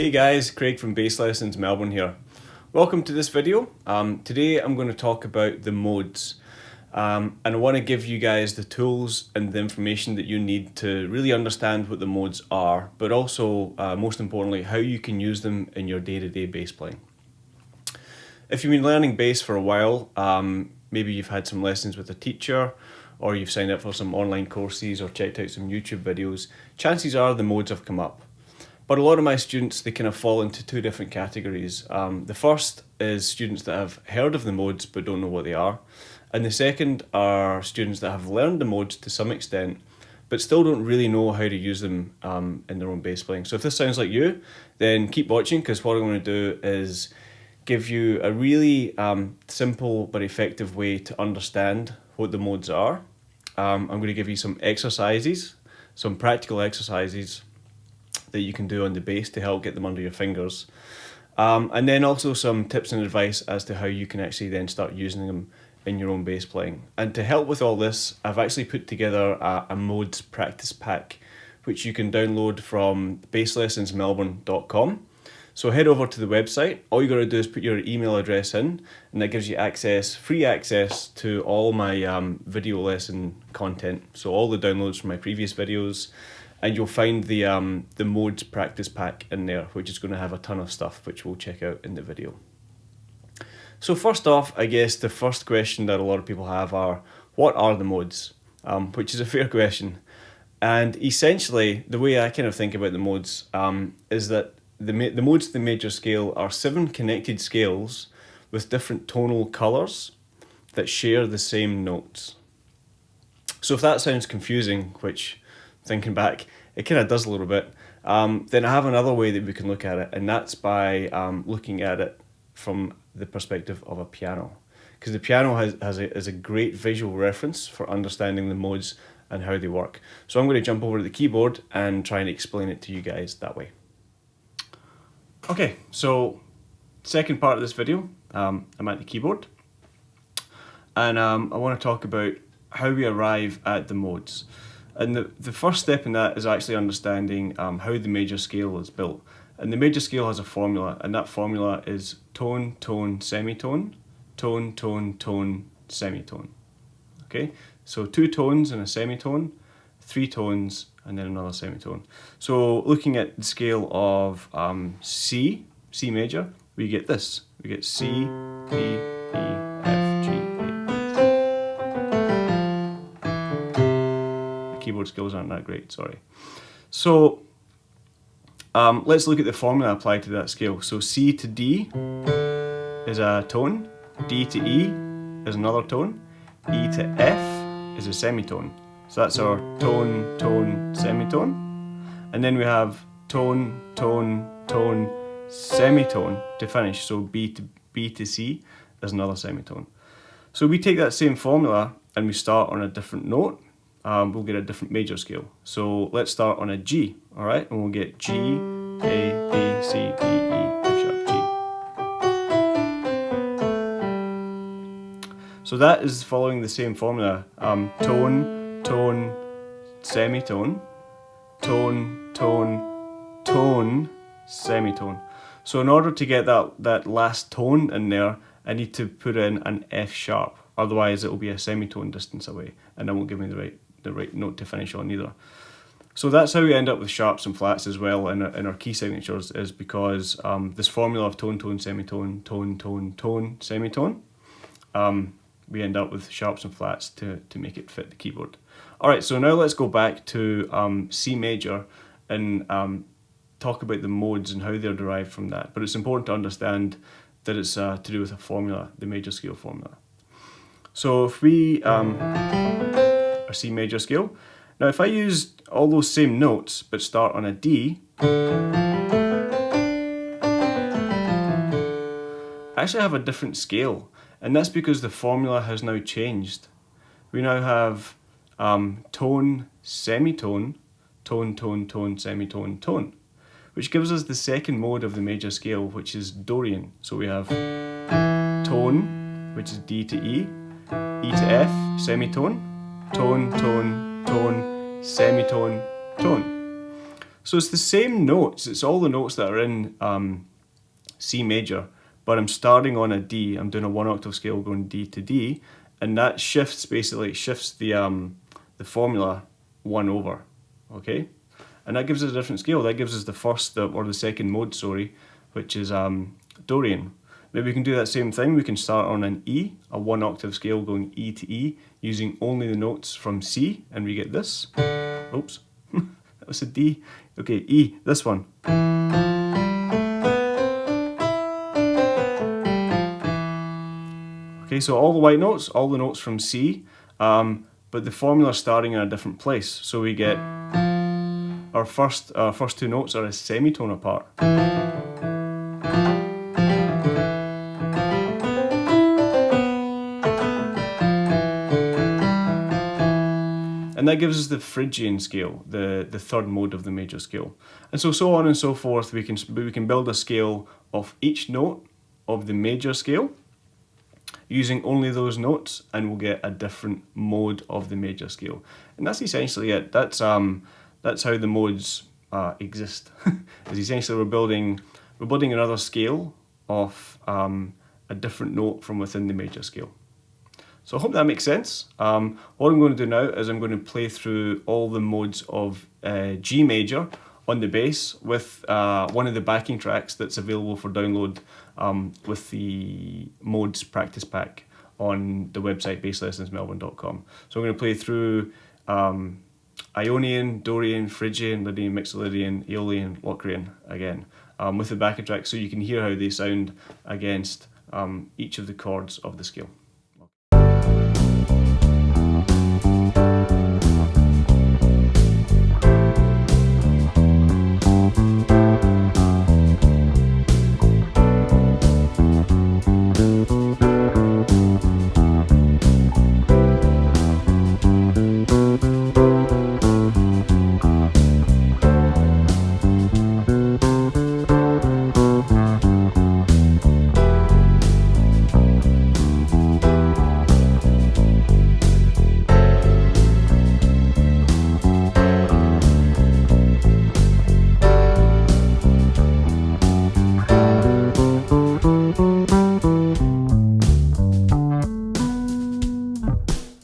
Hey guys, Craig from Bass Lessons Melbourne here. Welcome to this video. Today I'm going to talk about the modes and I want to give you guys the tools and the information that you need to really understand what the modes are, but also most importantly how you can use them in your day-to-day bass playing. If you've been learning bass for a while, maybe you've had some lessons with a teacher or you've signed up for some online courses or checked out some YouTube videos, chances are the modes have come up. But a lot of my students, they kind of fall into two different categories. The first is students that have heard of the modes but don't know what they are. And the second are students that have learned the modes to some extent but still don't really know how to use them in their own bass playing. So if this sounds like you, then keep watching, because what I'm going to do is give you a really simple but effective way to understand what the modes are. I'm going to give you some exercises, some practical exercises that you can do on the bass to help get them under your fingers. And then also some tips and advice as to how you can actually then start using them in your own bass playing. And to help with all this, I've actually put together a modes practice pack, which you can download from basslessonsmelbourne.com. So head over to the website. All you got to do is put your email address in, and that gives you free access to all my video lesson content. So all the downloads from my previous videos, and you'll find the modes practice pack in there, which is going to have a ton of stuff which we'll check out in the video. So first off, I guess the first question that a lot of people have are, what are the modes? Which is a fair question. And essentially, the way I kind of think about the modes is that the modes of the major scale are 7 connected scales with different tonal colours that share the same notes. So if that sounds confusing, which thinking back, it kind of does a little bit, then I have another way that we can look at it, and that's by looking at it from the perspective of a piano. Because the piano is a great visual reference for understanding the modes and how they work. So I'm going to jump over to the keyboard and try and explain it to you guys that way. Okay, so second part of this video, I'm at the keyboard, and I want to talk about how we arrive at the modes. And the first step in that is actually understanding how the major scale is built. And the major scale has a formula, and that formula is tone, tone, semitone, tone, tone, tone, semitone. Okay, so 2 tones and a semitone, 3 tones, and then another semitone. So looking at the scale of C major, we get this. We get C, D, E, F, G, A. Keyboard skills aren't that great, sorry. So let's look at the formula applied to that scale. So C to D is a tone, D to E is another tone, E to F is a semitone. So that's our tone, tone, semitone. And then we have tone, tone, tone, semitone to finish. So B to C is another semitone. So we take that same formula and we start on a different note. We'll get a different major scale. So let's start on a G, all right? And we'll get G, A, B, C, D, E, F sharp, G. So that is following the same formula. Tone, tone, semitone, tone, tone, tone, semitone. So in order to get that last tone in there, I need to put in an F sharp. Otherwise it will be a semitone distance away, and that won't give me the right note to finish on either. So that's how we end up with sharps and flats as well in our key signatures, is because this formula of tone, tone, semitone, tone, tone, tone, semitone, we end up with sharps and flats to make it fit the keyboard. Alright, so now let's go back to C major and talk about the modes and how they're derived from that. But it's important to understand that it's to do with a formula, the major scale formula. So if we our C major scale. Now if I use all those same notes but start on a D, I actually have a different scale, and that's because the formula has now changed. We now have tone, semitone, tone, tone, tone, semitone, tone, which gives us the second mode of the major scale, which is Dorian. So we have tone, which is D to E, E to F, semitone, tone, tone, tone, semitone, tone. So it's the same notes, it's all the notes that are in C major, but I'm starting on a D. I'm doing a 1 octave scale going D to D, and that shifts, basically shifts the formula 1 over, okay? And that gives us a different scale. That gives us the first, or the second mode, sorry, which is Dorian. Maybe we can do that same thing. We can start on an E, a 1 octave scale going E to E, using only the notes from C, and we get this. Oops, that was a D. Okay, E, this one. Okay, so all the white notes, all the notes from C, but the formula starting in a different place. So we get our first two notes are a semitone apart. And that gives us the Phrygian scale, the third mode of the major scale. And so on and so forth. We can build a scale of each note of the major scale using only those notes, and we'll get a different mode of the major scale. And that's essentially it. That's how the modes exist. Is essentially we're building another scale of a different note from within the major scale. So I hope that makes sense. What I'm going to do now is I'm going to play through all the modes of G major on the bass with one of the backing tracks that's available for download with the modes practice pack on the website basslessonsmelbourne.com. So I'm going to play through Ionian, Dorian, Phrygian, Lydian, Mixolydian, Aeolian, Locrian again with the backing track, so you can hear how they sound against each of the chords of the scale.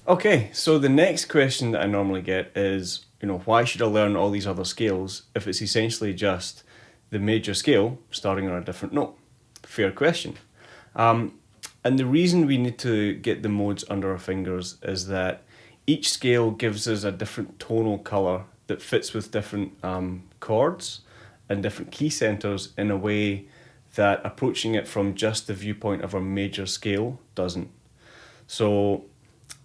Okay, so the next question that I normally get is, why should I learn all these other scales if it's essentially just the major scale starting on a different note? Fair question. And the reason we need to get the modes under our fingers is that each scale gives us a different tonal colour that fits with different chords and different key centres in a way that approaching it from just the viewpoint of a major scale doesn't. So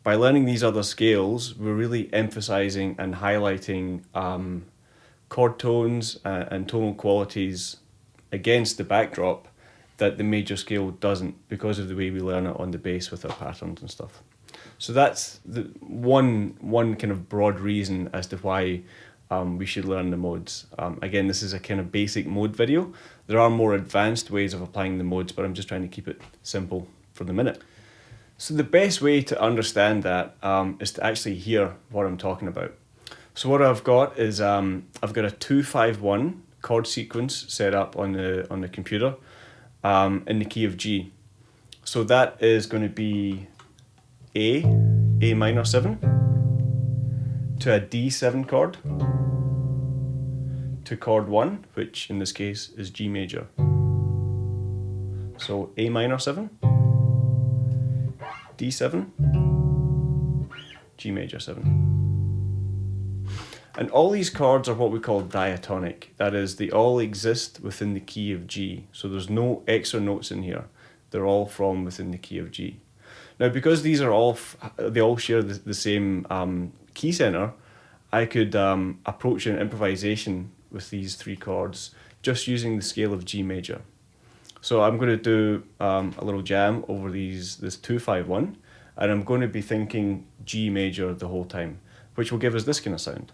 by learning these other scales, we're really emphasising and highlighting chord tones and tonal qualities against the backdrop that the major scale doesn't, because of the way we learn it on the bass with our patterns and stuff. So that's the one kind of broad reason as to why we should learn the modes. Again, this is a kind of basic mode video. There are more advanced ways of applying the modes, but I'm just trying to keep it simple for the minute. So the best way to understand that is to actually hear what I'm talking about. So what I've got is I've got a 2-5-1 chord sequence set up on the computer in the key of G. So that is going to be A minor 7 to a D7 chord to chord 1, which in this case is G major. So A minor 7, D7, G major 7. And all these chords are what we call diatonic. That is, they all exist within the key of G. So there's no extra notes in here. They're all from within the key of G. Now, because these are all, they all share the same key center, I could approach an improvisation with these three chords just using the scale of G major. So I'm going to do a little jam over this 2-5-1, and I'm going to be thinking G major the whole time, which will give us this kind of sound.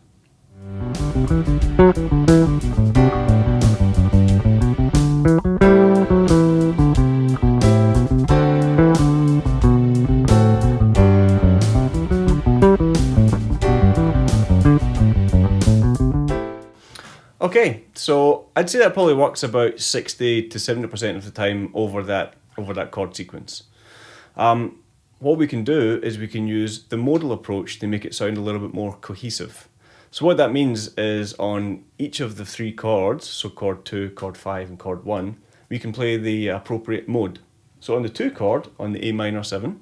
Okay, so I'd say that probably works about 60 to 70% of the time over that chord sequence. What we can do is we can use the modal approach to make it sound a little bit more cohesive. So what that means is on each of the three chords, so chord 2, chord 5 and chord 1, we can play the appropriate mode. So on the 2 chord, on the A minor 7,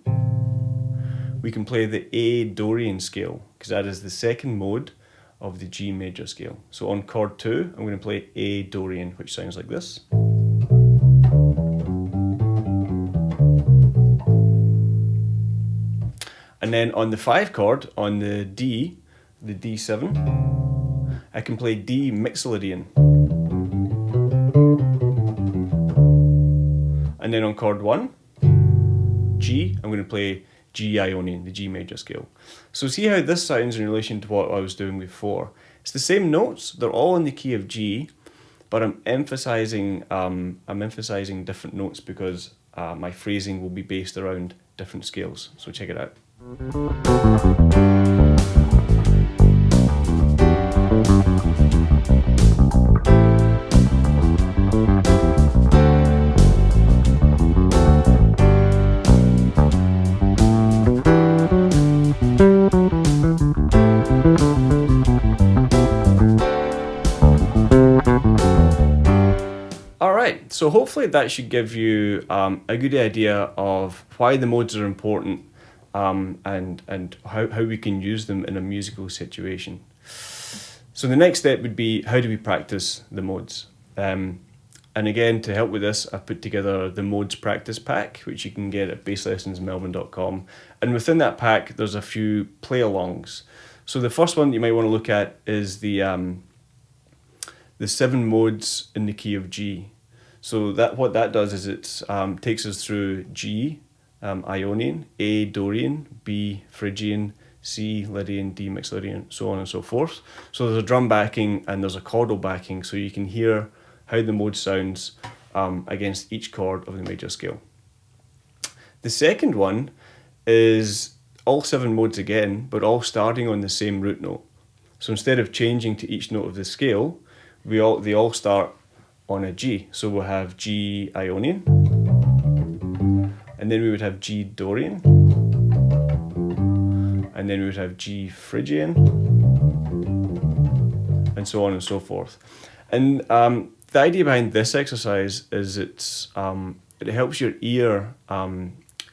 we can play the A Dorian scale, because that is the second mode of the G major scale. So on chord 2, I'm going to play A Dorian, which sounds like this. And then on the 5 chord, on the D7, I can play D Mixolydian. And then on chord 1, G, I'm going to play G Ionian, the G major scale. So see how this sounds in relation to what I was doing before. It's the same notes, they're all in the key of G, but I'm emphasizing different notes because my phrasing will be based around different scales. So check it out. Alright, so hopefully that should give you a good idea of why the modes are important and how we can use them in a musical situation. So the next step would be, how do we practice the modes? And again, to help with this, I've put together the modes practice pack, which you can get at basslessonsmelbourne.com. And within that pack, there's a few play-alongs. So the first one you might want to look at is the 7 modes in the key of G. So what that does is it takes us through G, Ionian, A Dorian, B Phrygian, C Lydian, D Mixolydian, so on and so forth. So there's a drum backing and there's a chordal backing, so you can hear how the mode sounds against each chord of the major scale. The second one is all 7 modes again, but all starting on the same root note. So instead of changing to each note of the scale, they all start on a G. So we'll have G Ionian, and then we would have G Dorian, and then we would have G Phrygian, and so on and so forth. And the idea behind this exercise is it helps your ear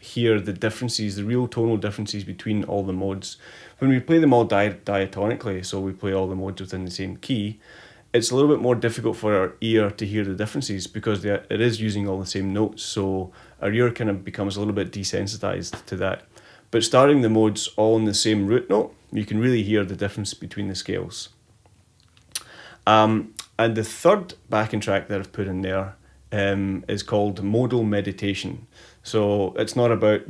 hear the differences, the real tonal differences between all the modes. When we play them all diatonically, so we play all the modes within the same key, it's a little bit more difficult for our ear to hear the differences because it is using all the same notes, so our ear kind of becomes a little bit desensitized to that. But starting the modes all in the same root note, you can really hear the difference between the scales. And the third backing track that I've put in there is called Modal Meditation. So it's not about,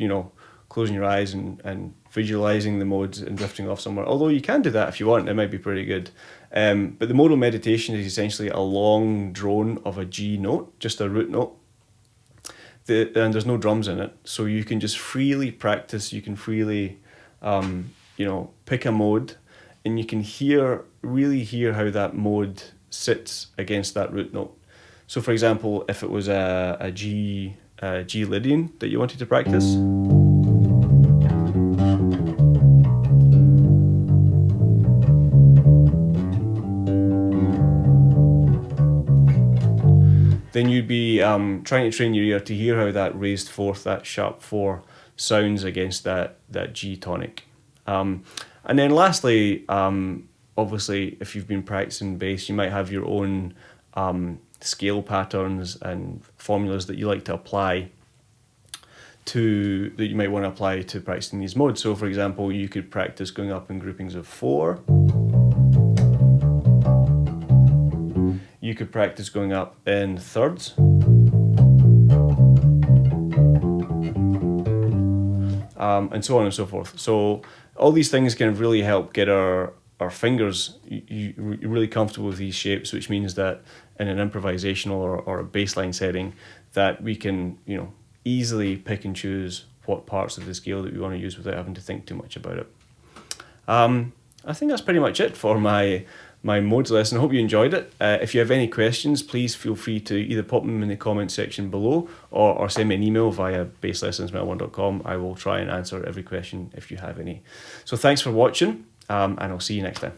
closing your eyes and visualizing the modes and drifting off somewhere, although you can do that if you want, it might be pretty good. But the modal meditation is essentially a long drone of a G note, just a root note, and there's no drums in it, so you can just freely practice, you can freely pick a mode, and you can really hear how that mode sits against that root note. So for example, if it was a G Lydian that you wanted to practice, then you'd be trying to train your ear to hear how that raised fourth, that sharp 4, sounds against that G tonic. And then lastly, obviously, if you've been practicing bass, you might have your own scale patterns and formulas that you like to apply that you might want to apply to practicing these modes. So for example, you could practice going up in groupings of 4. You could practice going up in thirds. And so on and so forth. So all these things can really help get our fingers really comfortable with these shapes, which means that in an improvisational or a bassline setting, that we can easily pick and choose what parts of the scale that we want to use without having to think too much about it. I think that's pretty much it for my my modes lesson. I hope you enjoyed it. If you have any questions, please feel free to either pop them in the comment section below or send me an email via baselessonsmelbourne.com. I will try and answer every question if you have any. So thanks for watching, and I'll see you next time.